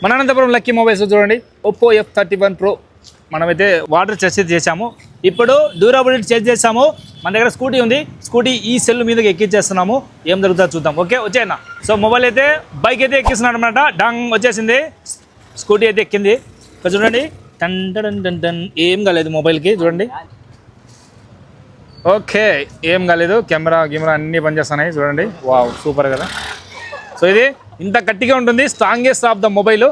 మన Anantapuram lucky mobiles చూడండి Oppo F31 Pro మనమైతే వాటర్ చెక్ చేసాము. ఇప్పుడు డ్యూరబిలిటీ చెక్ చేసాము. మన దగ్గర స్కూటీ ఉంది. స్కూటీ ఈ సెల్ మీదకి ఎక్కించేస్తున్నాము. ఏం జరుగుతుందో చూద్దాం. ఓకే వచ్చేయన్నా. సో మొబైల్ అయితే బైక్ అయితే ఎక్కిస్తున్నాడు అనమాట. డంగ్ వచ్చేసింది. స్కూటీ అయితే ఎక్కింది. ఇక్కడ చూడండి టన్ టన్ టన్ టన్ ఏం కాలేదు మొబైల్కి చూడండి. ఓకే ఏం కాలేదు. కెమెరా అన్నీ పనిచేస్తున్నాయి చూడండి. వావ్ సూపర్ కదా. సో ఇది ఇంత గట్టిగా ఉంటుంది. స్ట్రాంగెస్ట్ ఆఫ్ ద మొబైల్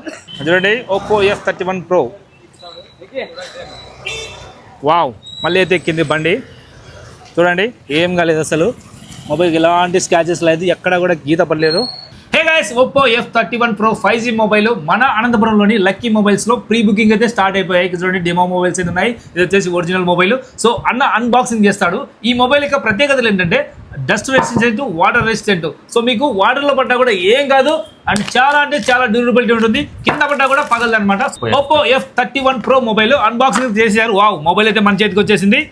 చూడండి ఒప్పో F31 Pro. వావ్ మళ్ళీ అయితే ఎక్కింది బండి చూడండి. ఏం కాలేదు అసలు మొబైల్కి ఎలాంటి స్క్రాచెస్ లేదు. ఎక్కడ కూడా గీత పడలేదు. Hey guys Oppo F31 Pro 5G mobile మన అనంతపురంలోని లక్కీ మొబైల్స్లో ప్రీ బుకింగ్ అయితే స్టార్ట్ అయిపోయాయి. చూడండి డెమో మొబైల్స్ అయితే ఉన్నాయి. ఇది వచ్చేసి ఒరిజినల్ మొబైల్. సో అన్న అన్బాక్సింగ్ చేస్తాడు. ఈ మొబైల్ యొక్క ప్రత్యేకతలు ఏంటంటే dust resistant, water resistant. So మీకు వాటర్లో పడ్డా కూడా ఏం కాదు అండ్ చాలా అంటే చాలా డ్యూరబిలిటీ ఉంటుంది. కింద పడ్డా కూడా పగలదు అనమాట. Oppo F31 Pro mobile unboxing చేశారు. వావ్ మొబైల్ అయితే మన చేతికి వచ్చేసింది.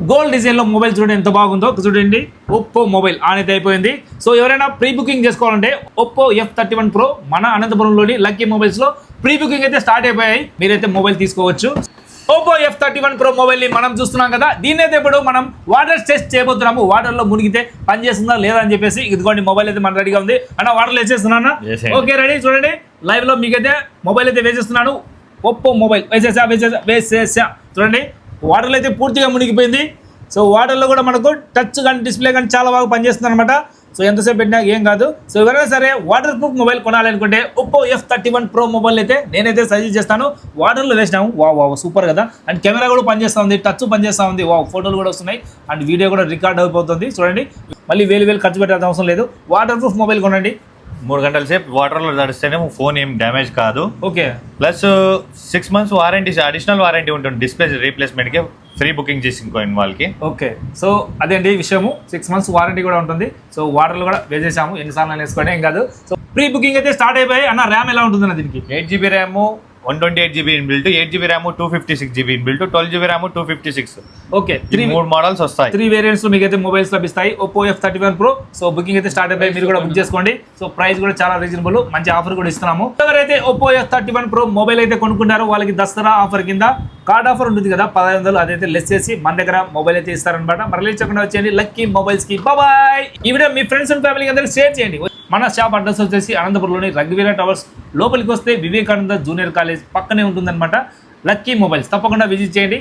గోల్డ్ డిజైన్లో మొబైల్ చూడండి ఎంత బాగుందో. చూడండి ఒప్పో మొబైల్ ఆన్ అయితే అయిపోయింది. సో ఎవరైనా ప్రీ బుకింగ్ చేసుకోవాలంటే ఒప్పో F31 Pro మన అనంతపురంలోని లక్కీ మొబైల్స్లో ప్రీ బుకింగ్ అయితే స్టార్ట్ అయిపోయాయి. మీరైతే మొబైల్ తీసుకోవచ్చు. ఒప్పో F31 Pro మొబైల్ని మనం చూస్తున్నాం కదా. దీన్ని అయితే ఇప్పుడు మనం వాటర్ టెస్ట్ చేయబోతున్నాము. వాటర్లో మునిగితే పనిచేస్తుందా లేదా అని చెప్పేసి. ఇదిగోండి మొబైల్ అయితే మన రెడీగా ఉంది. అన్న వాటర్లో వేసేస్తున్నా. Okay ready. చూడండి లైవ్లో మీకైతే మొబైల్ అయితే వేసేస్తున్నాను. ఒప్పో మొబైల్ వేసేసా చూడండి. వాటర్లో అయితే పూర్తిగా మునిగిపోయింది. సో వాటర్లో కూడా మనకు టచ్ కానీ డిస్ప్లే కానీ చాలా బాగా పనిచేస్తుంది అనమాట. సో ఎంతసేపు పెట్టినా ఏం కాదు. సో ఎవరైనా సరే వాటర్ ప్రూఫ్ మొబైల్ కొనాలనుకుంటే ఒప్పో F31 Pro మొబైల్ అయితే నేనైతే సజెస్ట్ చేస్తాను. వాటర్లో వేసినాము. వావ్ సూపర్ కదా. అండ్ కెమెరా కూడా పనిచేస్తూ ఉంది. టచ్ పనిచేస్తూ ఉంది. వావ్ ఫోటోలు కూడా వస్తున్నాయి. అండ్ వీడియో కూడా రికార్డ్ అయిపోతుంది. చూడండి మళ్ళీ వేలు ఖర్చు పెట్టాల్సిన అవసరం లేదు. వాటర్ ప్రూఫ్ మొబైల్ కొనండి. 3 గంటల సేపు వాటర్లో తడిస్తేనే ఫోన్ ఏం డ్యామేజ్ కాదు. Okay plus 6 months warranty, additional warranty ఉంటుంది. డిస్ప్లే రీప్లేస్మెంట్కి ఫ్రీ బుకింగ్ చేసుకోండి వాళ్ళకి. ఓకే సో అదేంటి విషయము. 6 months వారంటీ కూడా ఉంటుంది. సో వాటర్లో కూడా వేసేసాము. ఎన్నిసార్లు వేసుకోండి ఏం కాదు. సో ప్రీ బుకింగ్ అయితే స్టార్ట్ అయిపోయి. అన్న ర్యామ్ ఎలా ఉంటుందన్న దీనికి? 8GB RAM, 128GB inbuilt, 8GB RAM, 256GB inbuilt, 12GB RAM, 256. Okay 3 models వస్తాయి. 3 వేరియంట్స్ లో మీకు అయితే మొబైల్స్ లభిస్తాయి. Oppo F31 Pro. So booking అయితే స్టార్ట్ అయిపోయి. మీరు కూడా బుక్ చేసుకోండి. సో ప్రైస్ కూడా చాలా రీజనబుల్. మంచి ఆఫర్ కూడా ఇస్తున్నాము. ఎవరైతే ఒప్పో F31 Pro మొబైల్ అయితే కొనుక్కుంటారో వాళ్ళకి దసరా ఆఫర్ కింద కార్డ్ ఆఫర్ ఉంటుంది కదా 1500, అదైతే లెస్ చేసి మన దగ్గర మొబైల్ అయితే ఇస్తారనమాట. మరలీ చెప్పకుండా వచ్చేయండి లక్కీ మొబైల్స్ కి. బాయ్. ఈ video me friends and family అందరికి షేర్ చేయండి. మన షాప్ అడ్రస్ వచ్చేసి అనంతపురంలోని రఘువీర టవర్స్ లోపలికి వస్తే వివేకానంద జూనియర్ కాలేజ్ పక్కనే ఉంటుందన్నమాట. లక్కీ మొబైల్స్ తప్పకుండా విజిట్ చేయండి.